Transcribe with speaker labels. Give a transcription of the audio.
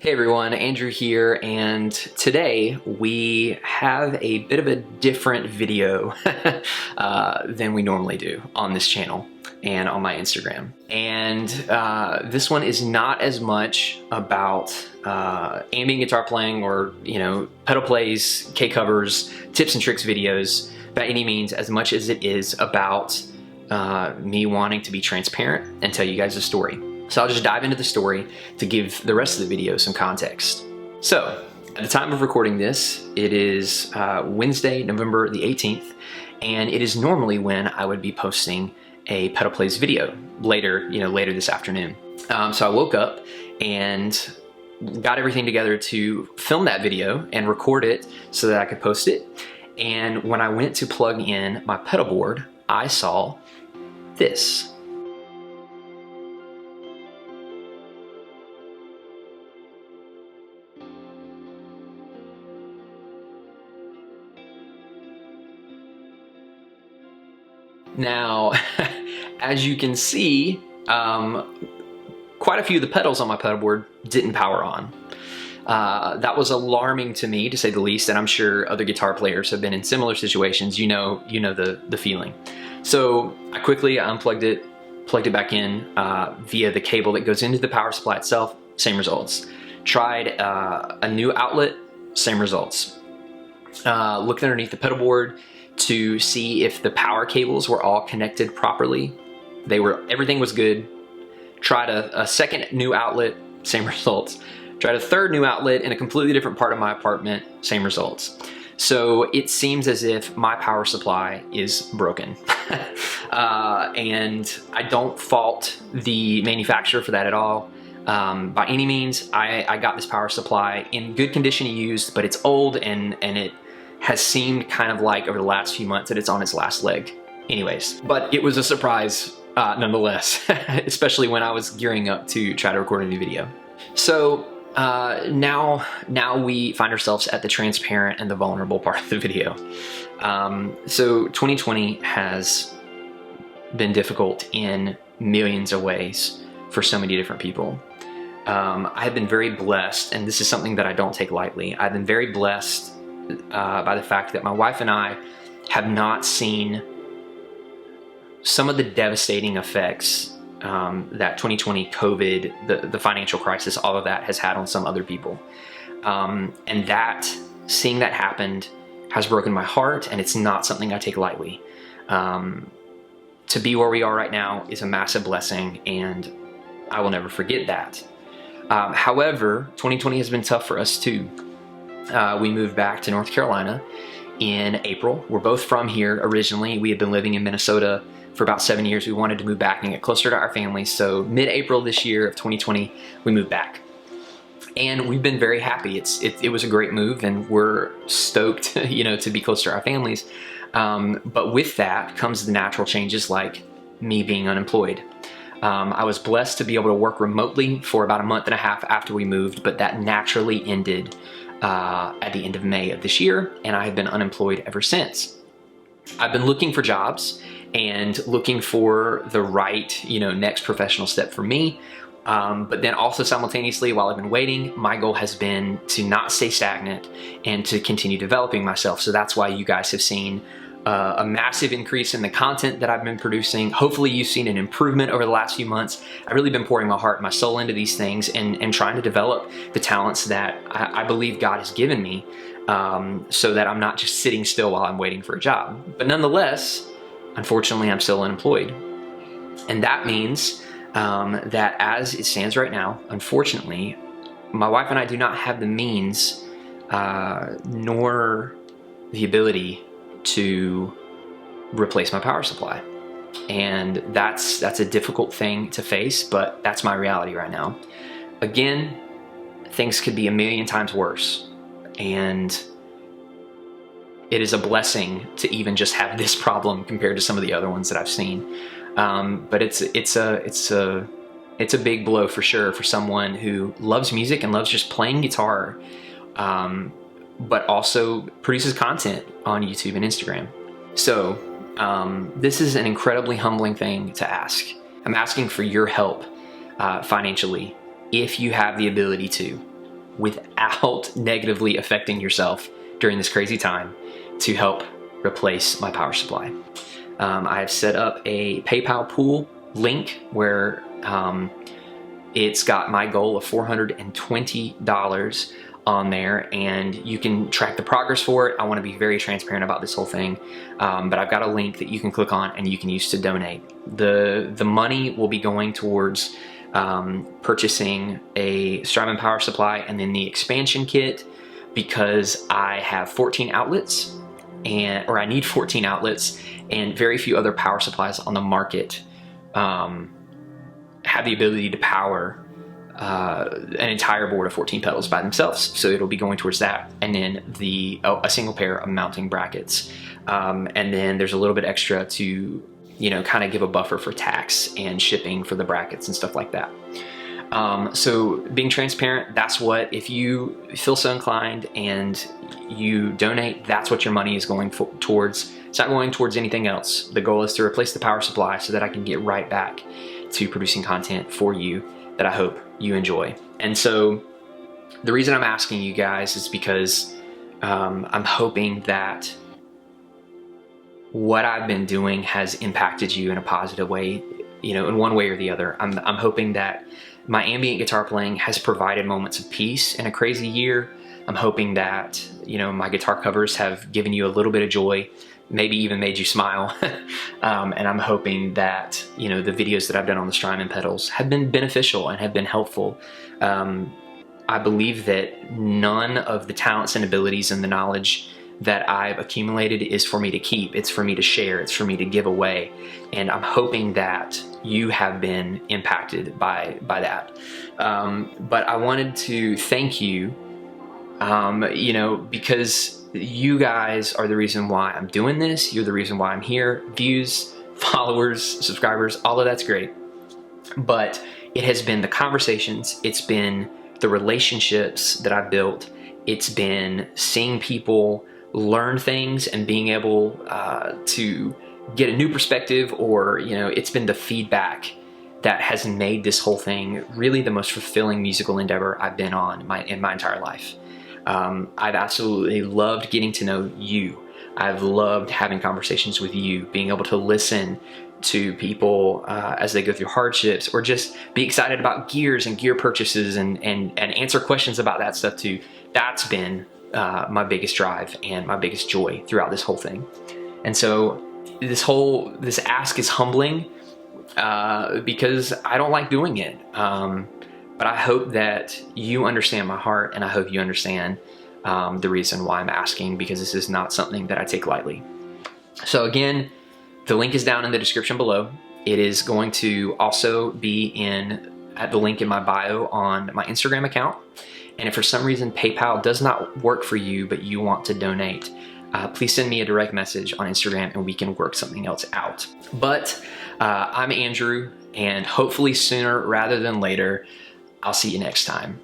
Speaker 1: Hey everyone, Andrew here, and today we have a bit of a different video than we normally do on this channel and on my Instagram. And this one is not as much about ambient guitar playing or, pedal plays, K covers, tips and tricks videos by any means, as much as it is about me wanting to be transparent and tell you guys a story. So I'll just dive into the story to give the rest of the video some context. So at the time of recording this, it is Wednesday, November the 18th, and it is normally when I would be posting a Pedal Plays video later this afternoon. So I woke up and got everything together to film that video and record it so that I could post it. And when I went to plug in my pedal board, I saw this. Now, as you can see, quite a few of the pedals on my pedal board didn't power on. That was alarming to me, to say the least, and I'm sure other guitar players have been in similar situations. You know the feeling. So I quickly unplugged it, plugged it back in via the cable that goes into the power supply itself. Same results. Tried a new outlet, same results. Looked underneath the pedal board to see if the power cables were all connected properly. Everything was good. Tried a second new outlet, same results. Tried a third new outlet in a completely different part of my apartment, same results. So it seems as if my power supply is broken. And I don't fault the manufacturer for that at all. By any means, I got this power supply in good condition to use, but it's old and it has seemed kind of like over the last few months that it's on its last leg. Anyways, but it was a surprise nonetheless, especially when I was gearing up to try to record a new video. So now we find ourselves at the transparent and the vulnerable part of the video. So 2020 has been difficult in millions of ways for so many different people. I have been very blessed, and this is something that I don't take lightly. I've been very blessed by the fact that my wife and I have not seen some of the devastating effects that 2020 COVID, the financial crisis, all of that has had on some other people. And seeing that happened has broken my heart, and it's not something I take lightly. To be where we are right now is a massive blessing, and I will never forget that. However, 2020 has been tough for us too. We moved back to North Carolina in April. We're both from here originally. We had been living in Minnesota for about 7 years. We wanted to move back and get closer to our family. So mid-April this year of 2020, we moved back. And we've been very happy. It was a great move, and we're stoked, to be close to our families. But with that comes the natural changes, like me being unemployed. I was blessed to be able to work remotely for about a month and a half after we moved, but that naturally ended at the end of May of this year, and I have been unemployed ever since. I've been looking for jobs and looking for the right, next professional step for me. But then also simultaneously, while I've been waiting, my goal has been to not stay stagnant and to continue developing myself. So that's why you guys have seen a massive increase in the content that I've been producing. Hopefully you've seen an improvement over the last few months. I've really been pouring my heart and my soul into these things and trying to develop the talents that I believe God has given me, so that I'm not just sitting still while I'm waiting for a job. But nonetheless, unfortunately, I'm still unemployed. And that means that as it stands right now, unfortunately, my wife and I do not have the means nor the ability to replace my power supply. And that's a difficult thing to face, but that's my reality right now. Again, things could be a million times worse, and it is a blessing to even just have this problem compared to some of the other ones that I've seen. But it's a big blow for sure for someone who loves music and loves just playing guitar, but also produces content on YouTube and Instagram. So this is an incredibly humbling thing to ask. I'm asking for your help financially, if you have the ability to. without negatively affecting yourself during this crazy time to help replace my power supply. I have set up a PayPal pool link where it's got my goal of $420 on there, and you can track the progress for it. I want to be very transparent about this whole thing, but I've got a link that you can click on and you can use to donate. The money will be going towards purchasing a Strymon power supply and then the expansion kit, because I have 14 outlets, or I need 14 outlets, and very few other power supplies on the market have the ability to power an entire board of 14 pedals by themselves. So it'll be going towards that, and then a single pair of mounting brackets, and then there's a little bit extra to, you know, kind of give a buffer for tax and shipping for the brackets and stuff like that. So being transparent, that's what, if you feel so inclined and you donate, that's what your money is going towards. It's not going towards anything else. The goal is to replace the power supply so that I can get right back to producing content for you that I hope you enjoy. And so the reason I'm asking you guys is because I'm hoping that what I've been doing has impacted you in a positive way, you know, in one way or the other. I'm hoping that my ambient guitar playing has provided moments of peace in a crazy year. I'm hoping that, you know, my guitar covers have given you a little bit of joy, maybe even made you smile. And I'm hoping that, you know, the videos that I've done on the Strymon pedals have been beneficial and have been helpful. I believe that none of the talents and abilities and the knowledge that I've accumulated is for me to keep. It's for me to share. It's for me to give away. And I'm hoping that you have been impacted by that. But I wanted to thank you, you know, because you guys are the reason why I'm doing this. You're the reason why I'm here. Views, followers, subscribers, all of that's great. But it has been the conversations, it's been the relationships that I've built, it's been seeing people learn things and being able to get a new perspective, or, you know, it's been the feedback that has made this whole thing really the most fulfilling musical endeavor I've been on in my entire life. I've absolutely loved getting to know you. I've loved having conversations with you, being able to listen to people as they go through hardships, or just be excited about gears and gear purchases and answer questions about that stuff too. That's been my biggest drive and my biggest joy throughout this whole thing. And so this ask is humbling because I don't like doing it. But I hope that you understand my heart, and I hope you understand the reason why I'm asking, because this is not something that I take lightly. So again, the link is down in the description below. It is going to also be at the link in my bio on my Instagram account. And if for some reason PayPal does not work for you, but you want to donate, please send me a direct message on Instagram and we can work something else out. But I'm Andrew, and hopefully sooner rather than later, I'll see you next time.